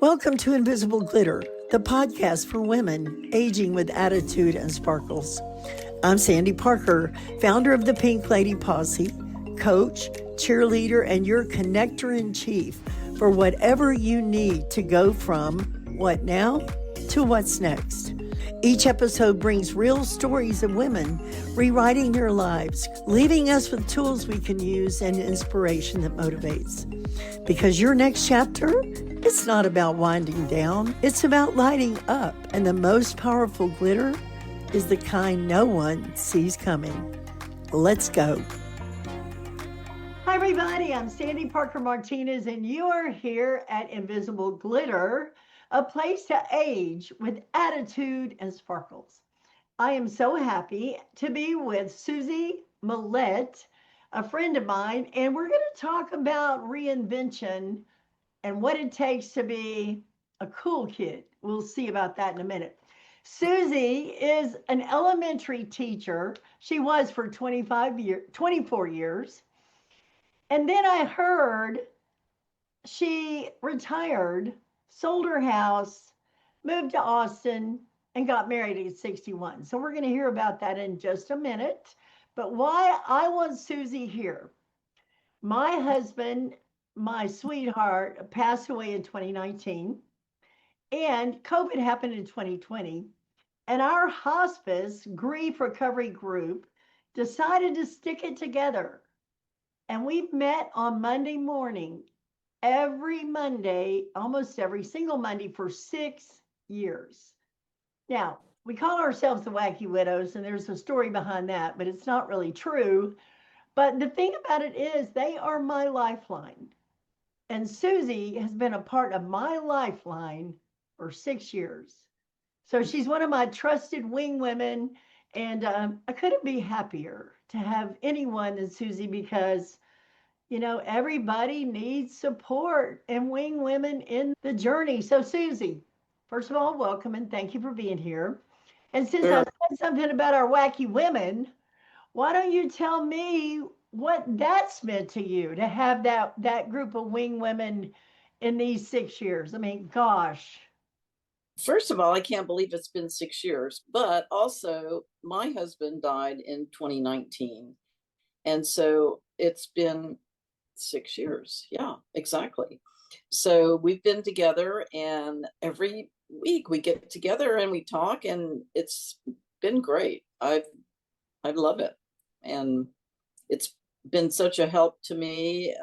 Welcome to Invisible Glitter, the podcast for women aging with attitude and sparkles. I'm Sandy Parker, founder of the Pink Lady Posse, coach, cheerleader, and your connector in chief for whatever you need to go from what now to what's next. Each episode brings real stories of women rewriting their lives, leaving us with tools we can use and inspiration that motivates. Because your next chapter, it's not about winding down, it's about lighting up. And the most powerful glitter is the kind no one sees coming. Let's go. Hi, everybody. I'm Sandy Parker Martinez, and you are here at Invisible Glitter, a place to age with attitude and sparkles. I am so happy to be with Susie, Millette, a friend of mine, and we're going to talk about reinvention and what it takes to be a cool kid. We'll see about that in a minute. Susie is an elementary teacher. She was for 24 years. And then I heard she retired, sold her house, moved to Austin, and got married at 61. So we're going to hear about that in just a minute. But why I want Susie here. My husband, my sweetheart, passed away in 2019, and COVID happened in 2020. And our hospice grief recovery group decided to stick it together. And we've met on Monday morning, every Monday, almost every single Monday for 6 years. Now, we call ourselves the Wacky Widows, and there's a story behind that, but it's not really true. But the thing about it is, they are my lifeline. And Susie has been a part of my lifeline for 6 years. So she's one of my trusted wing women. And I couldn't be happier to have anyone than Susie because, you know, everybody needs support and wing women in the journey. So, Susie, first of all, welcome and thank you for being here. And since I said something about our wacky women, why don't you tell me what that's meant to you to have that group of wing women in these 6 years? I mean, gosh. First of all, I can't believe it's been 6 years, but also my husband died in 2019. And so it's been 6 years. Yeah, exactly. So we've been together, and every week we get together and we talk, and it's been great. I love it. And it's been such a help to me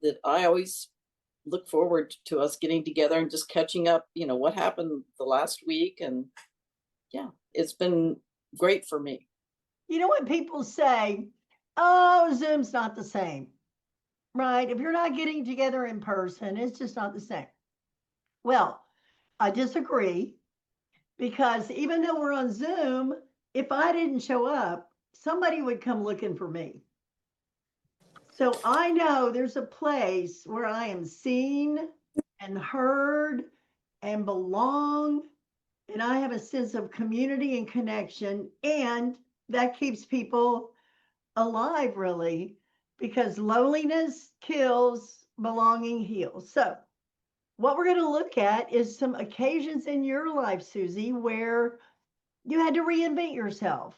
that I always look forward to us getting together and just catching up, you know, what happened the last week. And yeah, it's been great for me. You know what people say? Oh, Zoom's not the same, right? If you're not getting together in person, it's just not the same. Well, I disagree because even though we're on Zoom, if I didn't show up, somebody would come looking for me. So I know there's a place where I am seen and heard and belong, and I have a sense of community and connection, and that keeps people alive, really, because loneliness kills, belonging heals. So what we're going to look at is some occasions in your life, Susie, where you had to reinvent yourself.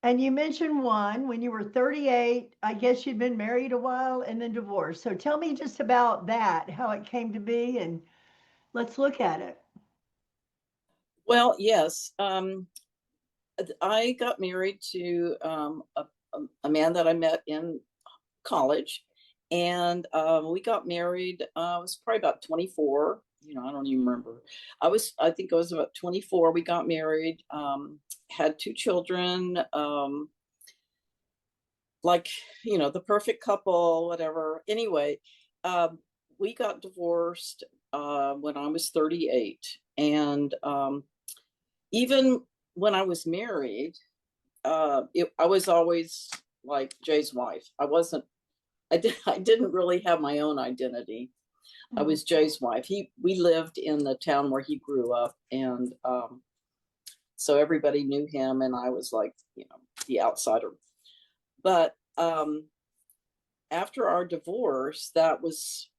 And you mentioned one when you were 38. I guess you'd been married a while and then divorced. So tell me just about that, how it came to be, and let's look at it. Well, yes. I got married to a man that I met in college, and we got married. I was probably about 24. You know, I don't even remember. I think I was about 24. We got married, had 2 children, like, you know, the perfect couple, whatever. Anyway, we got divorced when I was 38. And even when I was married, I was always like Jay's wife. I didn't really have my own identity. I was Jay's wife. We lived in the town where he grew up, and so everybody knew him, and I was like, you know, the outsider. But after our divorce, that was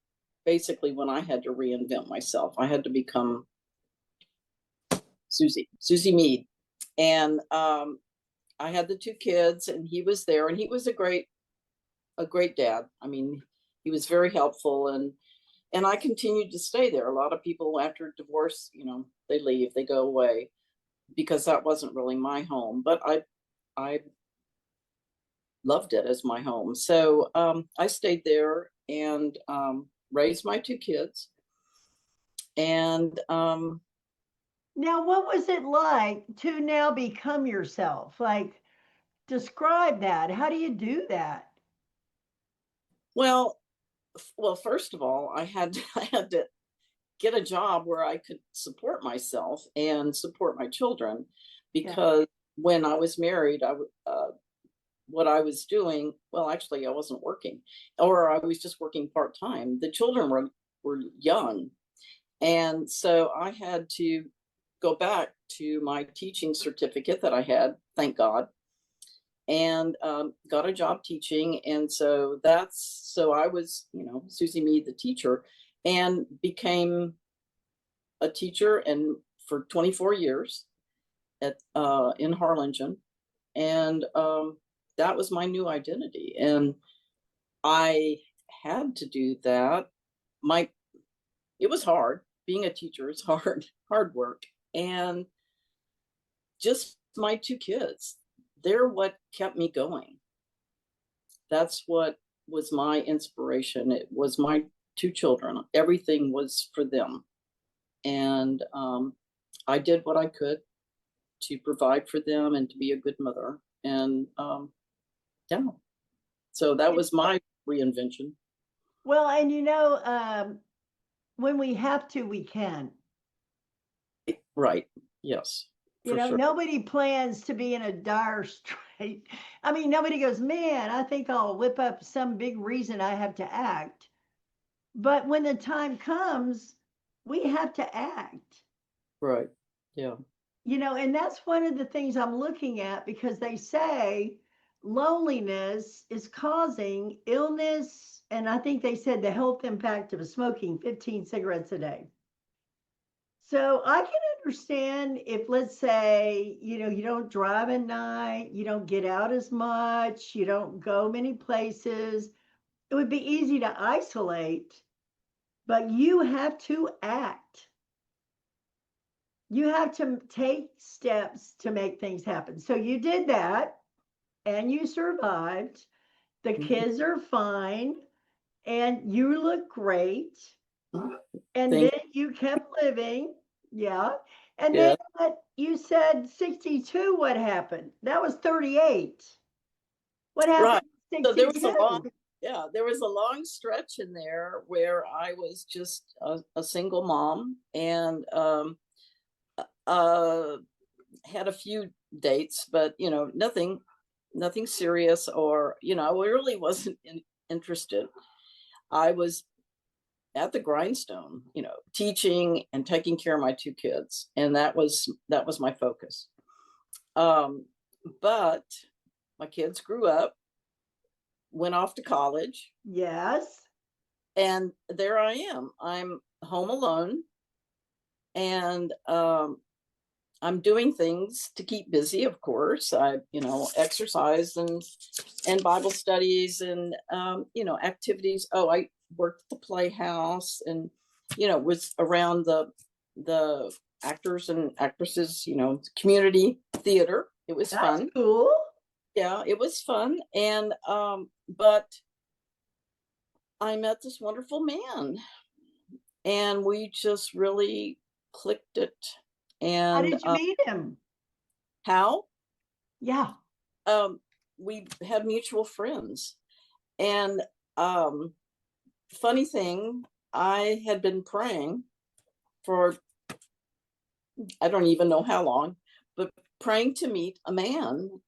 basically when I had to reinvent myself. I had to become Susie Mead. And I had the two kids, and he was there, and he was a great dad. I mean, he was very helpful, and I continued to stay there. A lot of people after divorce, they leave, they go away, because that wasn't really my home. But I loved it as my home. So I stayed there and raised my two kids. And now, what was it like to now become yourself? Like, describe that. How do you do that? well, first of all, I had to get a job where I could support myself and support my children, Yeah. because when I was married, what I was doing, well, actually, I wasn't working, or I was just working part-time. The children were young. And so I had to go back to my teaching certificate that I had, thank God, and got a job teaching. And so I was, Susie Mead, the teacher, and became a teacher and for 24 years in Harlingen. And that was my new identity. And I had to do that. It was hard. Being a teacher is hard work. And just my two kids, they're what kept me going. That's what was my inspiration. It was my two children. Everything was for them. And I did what I could to provide for them and to be a good mother. And yeah, so that was my reinvention. Well, and when we have to, we can. Right. Yes, for sure. Nobody plans to be in a dire strait. I mean, nobody goes, man, I think I'll whip up some big reason I have to act. But when the time comes, we have to act. Right. Yeah. And that's one of the things I'm looking at, because they say loneliness is causing illness. And I think they said the health impact of smoking 15 cigarettes a day. So I can understand if, let's say, you don't drive at night, you don't get out as much, you don't go many places. It would be easy to isolate, but you have to act. You have to take steps to make things happen. So you did that and you survived. The kids are fine and you look great. And Thank then you kept living. Yeah. And then you. what you said 62, what happened? That was 38. What happened Right. in So there was 62? there was a long stretch in there where I was just a single mom, and had a few dates, but nothing serious, or I really wasn't interested. I was at the grindstone, teaching and taking care of my two kids, and that was my focus. But my kids grew up, went off to college, Yes. and there I am. I'm home alone, and I'm doing things to keep busy. Of course, I exercise and Bible studies and activities. Oh, I worked at the Playhouse, and was around the actors and actresses, community theater. It was That's fun. cool. Yeah, it was fun. And but I met this wonderful man, and we just really clicked it. How And did you meet him? how Yeah. we had mutual friends. And funny thing, I had been praying for, I don't even know how long, but praying to meet a man,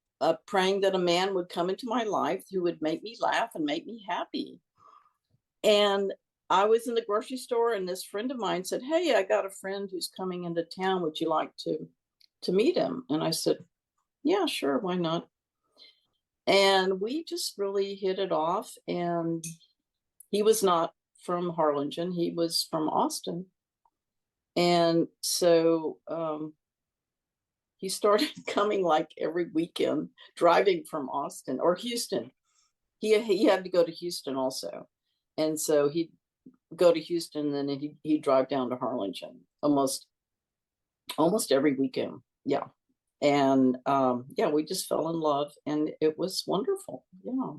praying that a man would come into my life who would make me laugh and make me happy. And I was in the grocery store, and this friend of mine said, "Hey, I got a friend who's coming into town. Would you like to meet him?" And I said, "Yeah, sure, why not?" And we just really hit it off. And he was not from Harlingen. He was from Austin. And so he started coming like every weekend, driving from Austin or Houston. He had to go to Houston also. And so he'd go to Houston, and then he'd drive down to Harlingen almost every weekend. Yeah. And yeah, we just fell in love, and it was wonderful. Yeah.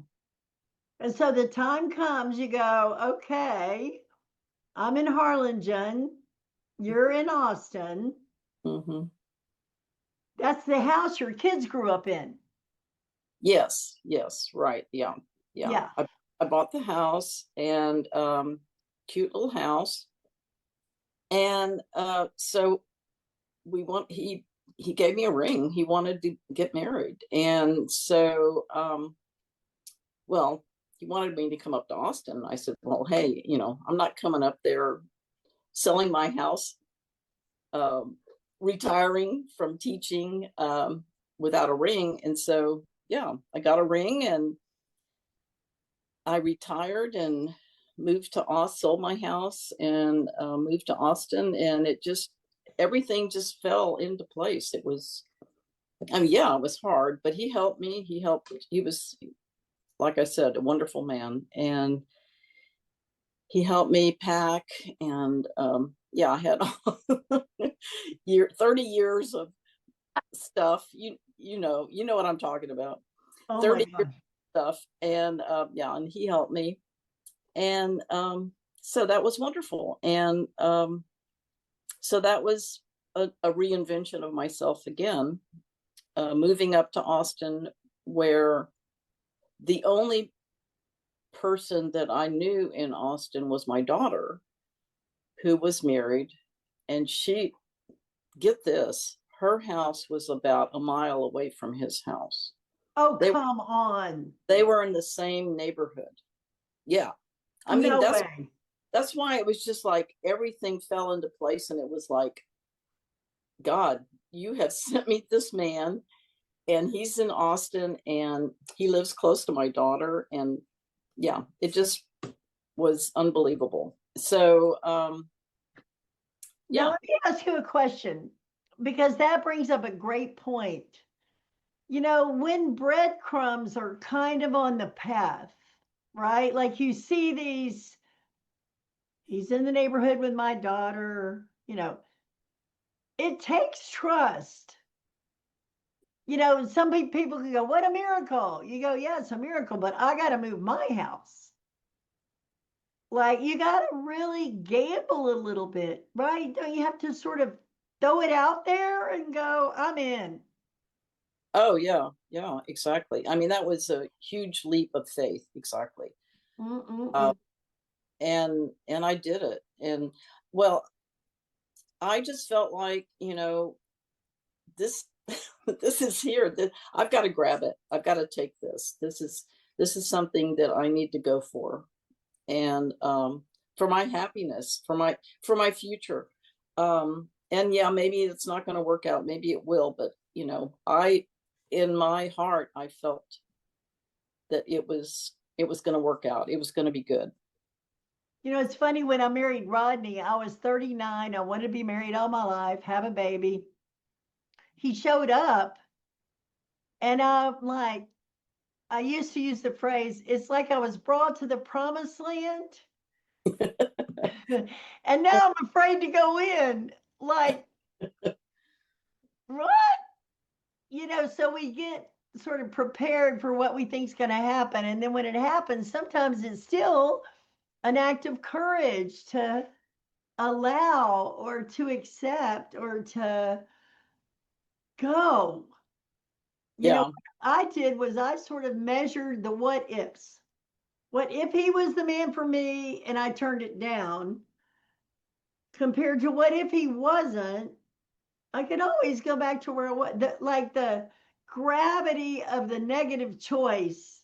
And so the time comes, you go, okay, I'm in Harlingen, you're in Austin. Mm-hmm. That's the house your kids grew up in. Yes, right. Yeah. I bought the house, and cute little house. And so he gave me a ring. He wanted to get married. And so well, he wanted me to come up to Austin. I said, well, hey, I'm not coming up there selling my house, retiring from teaching without a ring. And so, yeah, I got a ring, and I retired and moved to Austin, sold my house, and moved to Austin. And everything just fell into place. It was, yeah, it was hard, but he helped me. He was, like I said, a wonderful man. And he helped me pack. And yeah, I had 30 years of stuff. You know what I'm talking about. Oh 30 my years God. of stuff. And yeah, and he helped me. And so that was wonderful. And so that was a reinvention of myself again, moving up to Austin, where the only person that I knew in Austin was my daughter, who was married. And she, get this, her house was about a mile away from his house. Oh, come on. They were in the same neighborhood. Yeah. I mean, no way. That's why it was just like everything fell into place. And it was like, God, you have sent me this man, and he's in Austin, and he lives close to my daughter. And yeah, it just was unbelievable. So yeah. Now, let me ask you a question, because that brings up a great point. When breadcrumbs are kind of on the path, right? Like you see these, he's in the neighborhood with my daughter, it takes trust. Some people can go, what a miracle. You go, yeah, it's a miracle, but I got to move my house. Like, you got to really gamble a little bit, right? Don't you have to sort of throw it out there and go, I'm in? Oh yeah, exactly. I mean, that was a huge leap of faith. Exactly. And I did it. And well, I just felt like, this this is here, that I've got to grab it. I've got to take this. This is something that I need to go for. And for my happiness, for my future. And yeah, maybe it's not going to work out. Maybe it will, but in my heart, I felt that it was going to work out. It was going to be good. It's funny, when I married Rodney, I was 39. I wanted to be married all my life, have a baby. He showed up, and I'm like, I used to use the phrase, it's like I was brought to the promised land. And now I'm afraid to go in. Like, what? So we get sort of prepared for what we think's going to happen. And then when it happens, sometimes it's still an act of courage to allow or to accept or to go. Yeah. What I did was I sort of measured the what ifs. What if he was the man for me and I turned it down, compared to what if he wasn't? I could always go back to where it was. Like the gravity of the negative choice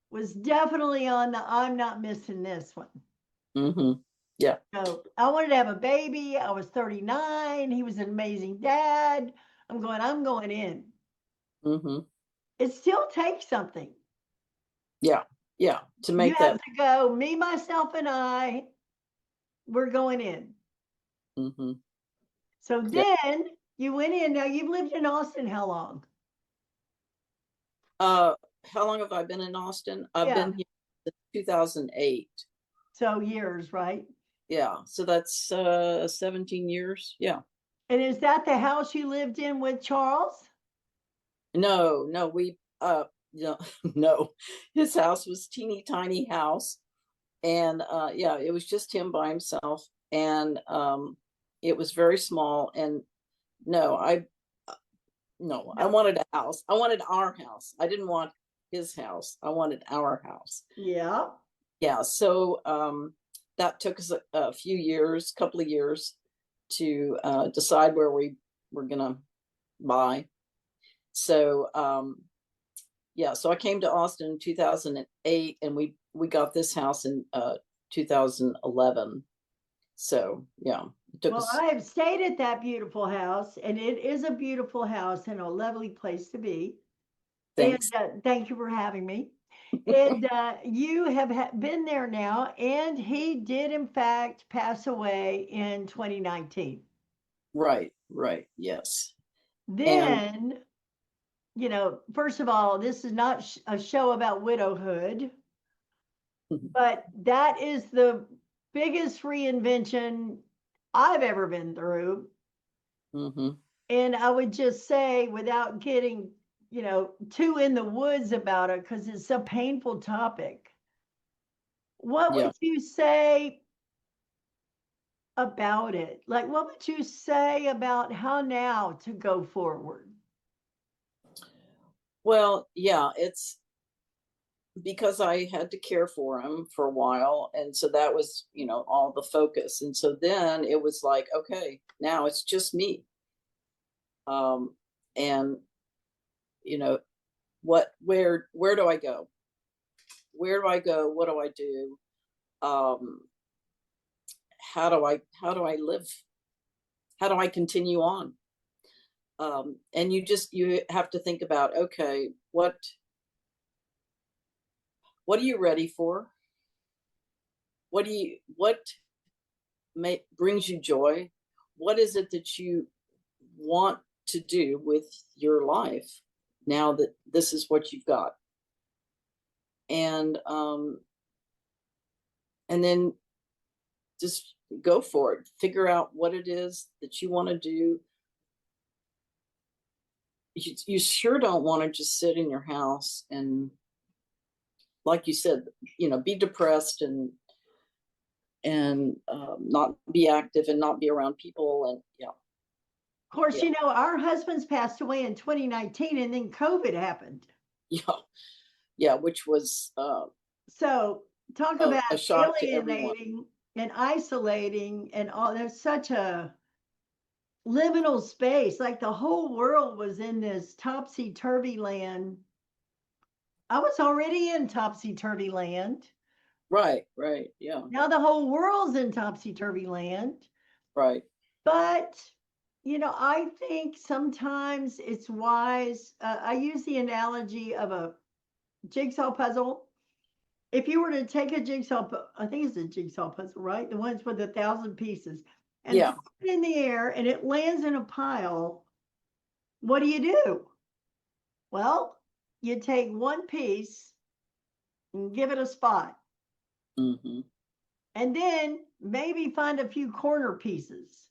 was definitely on the I'm not missing this one. Mm-hmm. Yeah. So I wanted to have a baby. I was 39. He was an amazing dad. I'm going in. Mm-hmm. It still takes something. Yeah. To You make have that. to go, me, myself, and I. we're going in. Mm-hmm. So Yeah. then you went in. Now you've lived in Austin how long? How long have I been in Austin? I've Yeah. been here since 2008. So years, right? Yeah. So that's 17 years. Yeah. And is that the house you lived in with Charles? No, we no, no. His house was teeny tiny house. And yeah, it was just him by himself. And it was very small. And no, no, I No. wanted a house. I wanted our house. I didn't want his house. I wanted our house. Yeah. Yeah. So that took us a few years, couple of years to decide where we were gonna buy. So yeah, so I came to Austin in 2008, and we got this house in 2011. So yeah, it took Well, us. I have stayed at that beautiful house, and it is a beautiful house and a lovely place to be. And Thanks. thank you for having me. And you have been there now, and he did, in fact, pass away in 2019. Right, right, yes. And Then, first of all, this is not a show about widowhood, but that is the biggest reinvention I've ever been through. mhm, And I would just say, without getting, too in the woods about it, because it's a painful topic, what yeah. would you say about it? Like, what would you say about how now to go forward? Well, yeah, it's because I had to care for him for a while, and so that was, all the focus. And so then it was like, okay, now it's just me. And you know, where do I go? Where do I go? What do I do? Um, how do I live? How do I continue on? And you have to think about, okay, what are you ready for? What brings you joy? What is it that you want to do with your life now that this is what you've got? And and then just go for it. Figure out what it is that you want to do. You sure don't want to just sit in your house and, like you said, be depressed and not be active and not be around people. And yeah. Of course, Yeah. our husbands passed away in 2019, and then COVID happened. Yeah, yeah, which was So talk a about shock to everyone. alienating and isolating and all. There's such a liminal space. Like the whole world was in this topsy turvy land. I was already in topsy turvy land. Right, right, yeah, Now the whole world's in topsy turvy land. right. But, I think sometimes it's wise. I use the analogy of a jigsaw puzzle. If you were to take a I think it's a jigsaw puzzle, right? The ones with 1,000 pieces, and throw Yeah. it in the air and it lands in a pile, what do you do? Well, you take one piece and give it a spot, Hmm. and then maybe find a few corner pieces.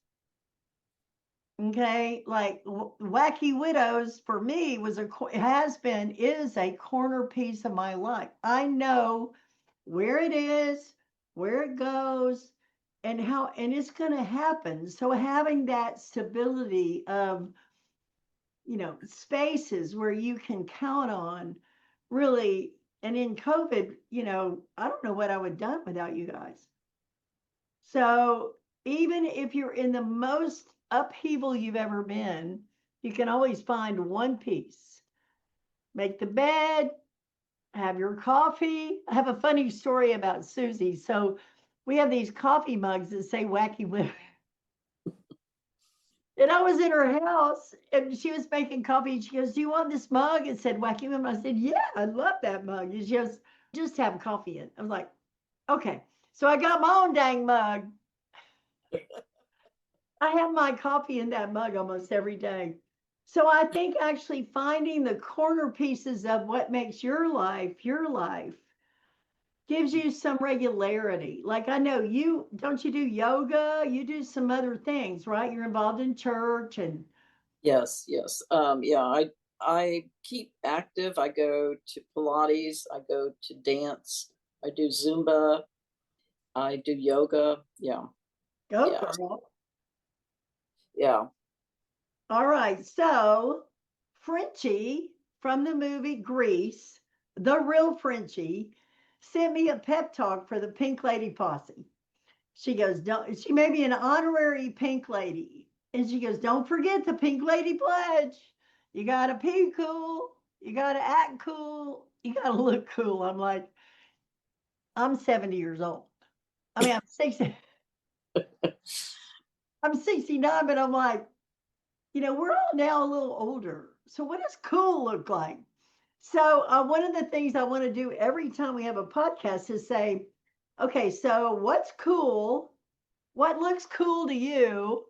Okay, like Wacky Widows for me is a corner piece of my life. I know where it is, where it goes, and it's going to happen. So having that stability of, spaces where you can count on really, and in COVID, I don't know what I would have done without you guys. So even if you're in the most upheaval you've ever been, you can always find one piece. Make the bed, have your coffee. I have a funny story about Susie. So we have these coffee mugs that say Wacky Widows. And I was in her house and she was making coffee. She goes, "Do you want this mug?" It said Wacky Widows. I said, "Yeah, I love that mug." And she goes, "Just have coffee in." I was like, "Okay." So I got my own dang mug I have my coffee in that mug almost every day. So I think actually finding the corner pieces of what makes your life, gives you some regularity. Like I know you, don't you do yoga? You do some other things, right? You're involved in church and Yes, yes. Yeah, I keep active. I go to Pilates, I go to dance, I do Zumba, I do yoga. Yeah, go, yeah, girl. yeah. All right. So Frenchie from the movie Grease, the real Frenchie, sent me a pep talk for the Pink Lady Posse. She goes, don't, she made me an honorary Pink Lady. And she goes, don't forget the Pink Lady Pledge. You got to be cool. You got to act cool. You got to look cool. I'm like, I'm 70 years old. I mean, I'm 60. I'm 69, but I'm like, we're all now a little older. So what does cool look like? So one of the things I want to do every time we have a podcast is say, okay, so what's cool? What looks cool to you?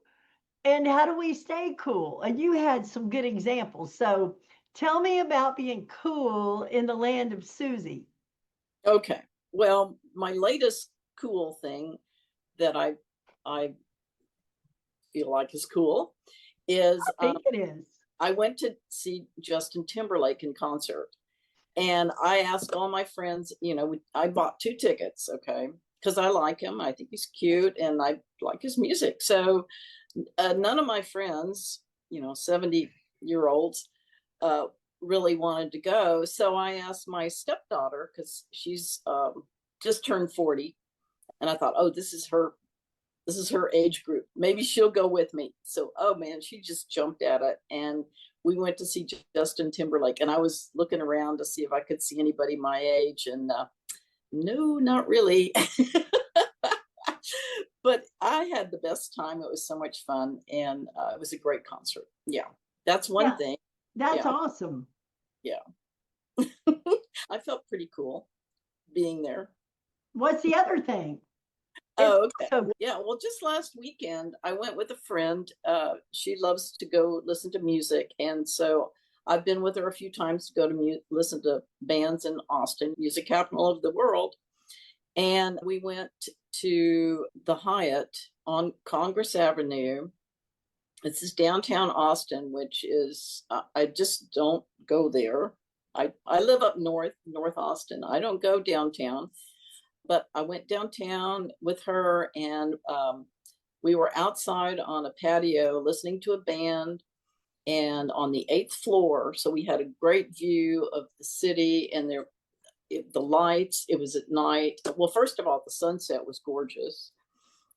And how do we stay cool? And you had some good examples. So tell me about being cool in the land of Susie. Okay. Well, my latest cool thing that I feel like is cool is I think it is. I went to see Justin Timberlake in concert, and I asked all my friends. I bought 2 tickets, okay, because I like him. I think he's cute, and I like his music. So none of my friends, 70-year-olds, uh, really wanted to go. So I asked my stepdaughter because she's just turned 40, and I thought, oh, this is her age group. Maybe she'll go with me. So, oh man, she just jumped at it. And we went to see Justin Timberlake. And I was looking around to see if I could see anybody my age. And no, not really. But I had the best time. It was so much fun. And it was a great concert. Yeah, that's one Yeah, thing. that's Yeah, awesome. yeah. I felt pretty cool being there. What's the other thing? It's Oh, okay. so Yeah. Well, just last weekend, I went with a friend. She loves to go listen to music. And so I've been with her a few times to go to listen to bands in Austin, music capital of the world. And we went to the Hyatt on Congress Avenue. This is downtown Austin, which is, I just don't go there. I live up North Austin. I don't go downtown, but I went downtown with her, and we were outside on a patio listening to a band, and on the 8th floor. So we had a great view of the city and the lights. It was at night. Well, first of all, the sunset was gorgeous.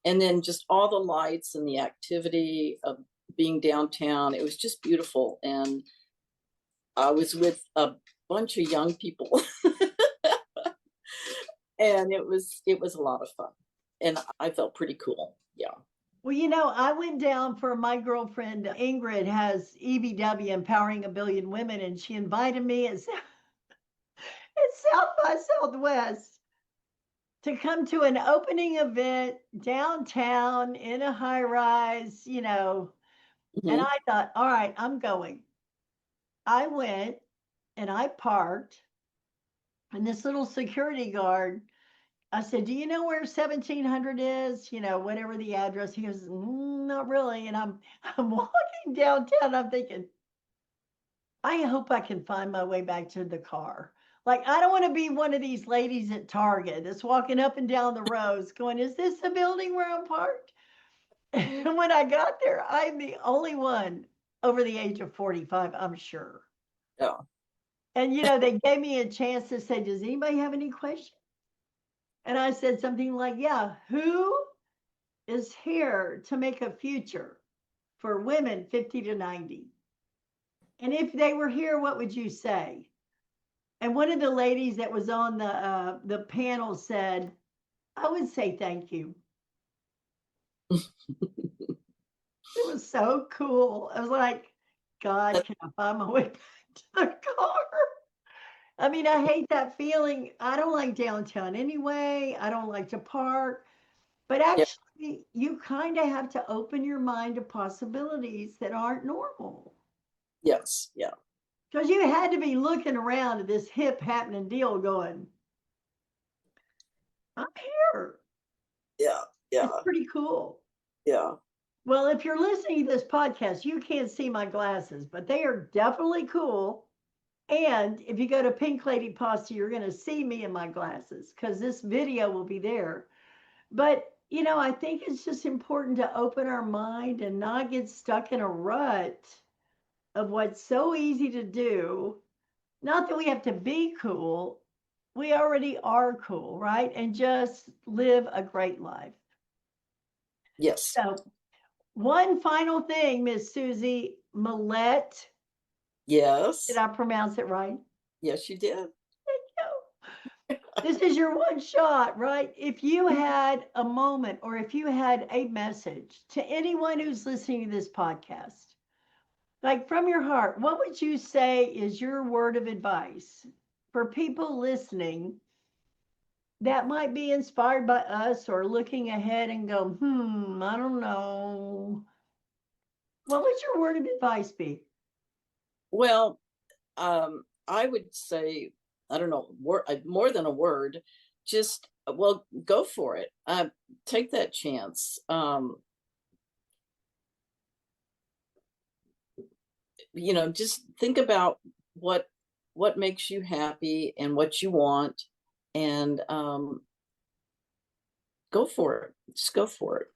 And then just all the lights and the activity of being downtown. It was just beautiful. And I was with a bunch of young people. And it was a lot of fun, and I felt pretty cool. Yeah. well, I went down for my girlfriend Ingrid has EBW, Empowering a Billion Women, and she invited me at South by Southwest to come to an opening event downtown in a high rise, and Hmm. I thought, all right, I'm going. I went and I parked, and this little security guard, I said, do you know where 1700 is? Whatever the address. He goes, not really. And I'm walking downtown. I'm thinking, I hope I can find my way back to the car. Like, I don't want to be one of these ladies at Target that's walking up and down the rows going, is this the building where I'm parked? And when I got there, I'm the only one over the age of 45, I'm sure. Yeah. And, they gave me a chance to say, does anybody have any questions? And I said something like, yeah, who is here to make a future for women 50 to 90? And if they were here, what would you say? And one of the ladies that was on the panel said, I would say thank you. It was so cool. I was like, God, can I find my way back to the car? I mean, I hate that feeling. I don't like downtown anyway. I don't like to park. But Yeah. actually, you kind of have to open your mind to possibilities that aren't normal. Yes. Yeah. Because you had to be looking around at this hip happening deal going, I'm here. Yeah. Yeah. It's pretty cool. Yeah. Well, if you're listening to this podcast, you can't see my glasses, but they are definitely cool. And if you go to Pink Lady Posse, you're going to see me in my glasses because this video will be there. But, I think it's just important to open our mind and not get stuck in a rut of what's so easy to do. Not that we have to be cool, we already are cool, right? And just live a great life. Yes. So, one final thing, Miss Susie Millette. Yes. Did I pronounce it right? Yes, you did. Thank you. This is your one shot, right? If you had a moment or if you had a message to anyone who's listening to this podcast, like from your heart, what would you say is your word of advice for people listening that might be inspired by us or looking ahead and go, I don't know. What would your word of advice be? Well, I would say, I don't know, more than a word, just, well, go for it. Take that chance. Just think about what makes you happy and what you want, and go for it. Just go for it.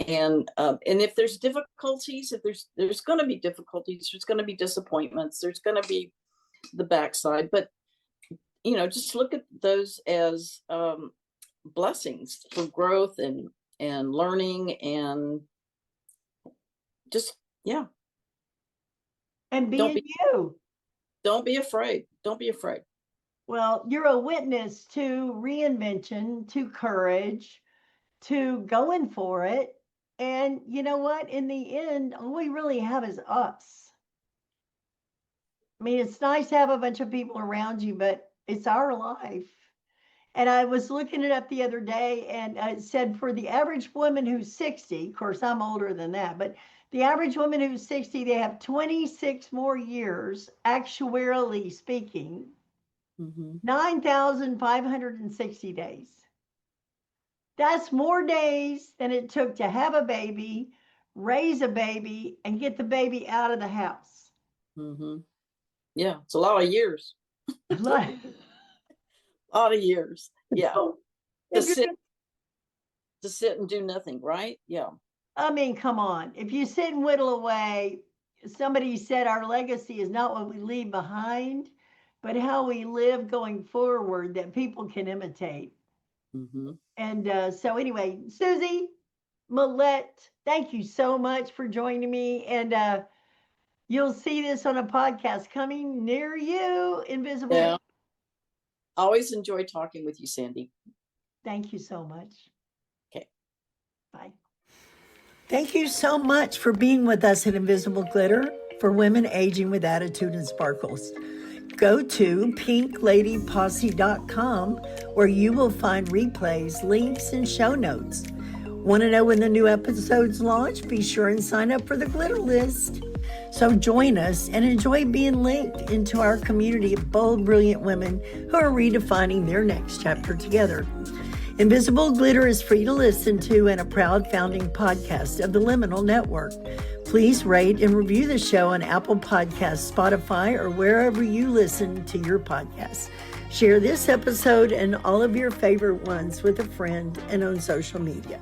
And if there's difficulties, if there's going to be difficulties, there's going to be disappointments, there's going to be the backside, but just look at those as blessings for growth and learning, and just And being you. Don't be afraid. Don't be afraid. Well, you're a witness to reinvention, to courage, to going for it. And you know what? In the end, all we really have is us. I mean, it's nice to have a bunch of people around you, but it's our life. And I was looking it up the other day, and it said for the average woman who's 60, of course, I'm older than that, but the average woman who's 60, they have 26 more years, actuarially speaking, 9,560 days. That's more days than it took to have a baby, raise a baby, and get the baby out of the house. Yeah, it's a lot of years. A lot of years. Yeah. To sit and do nothing, right? Yeah. I mean, come on. If you sit and whittle away, somebody said our legacy is not what we leave behind, but how we live going forward that people can imitate. And so anyway, Susie, Millette, thank you so much for joining me. And you'll see this on a podcast coming near you, Invisible. Yeah. Always enjoy talking with you, Sandy. Thank you so much. Okay. Bye. Thank you so much for being with us at Invisible Glitter for women aging with attitude and sparkles. Go to pinkladyposse.com where you will find replays, links, and show notes. Want to know when the new episodes launch? Be sure and sign up for the glitter list. So join us and enjoy being linked into our community of bold, brilliant women who are redefining their next chapter together. Invisible Glitter is free to listen to and a proud founding podcast of the Liminal Network. Please rate and review the show on Apple Podcasts, Spotify, or wherever you listen to your podcasts. Share this episode and all of your favorite ones with a friend and on social media.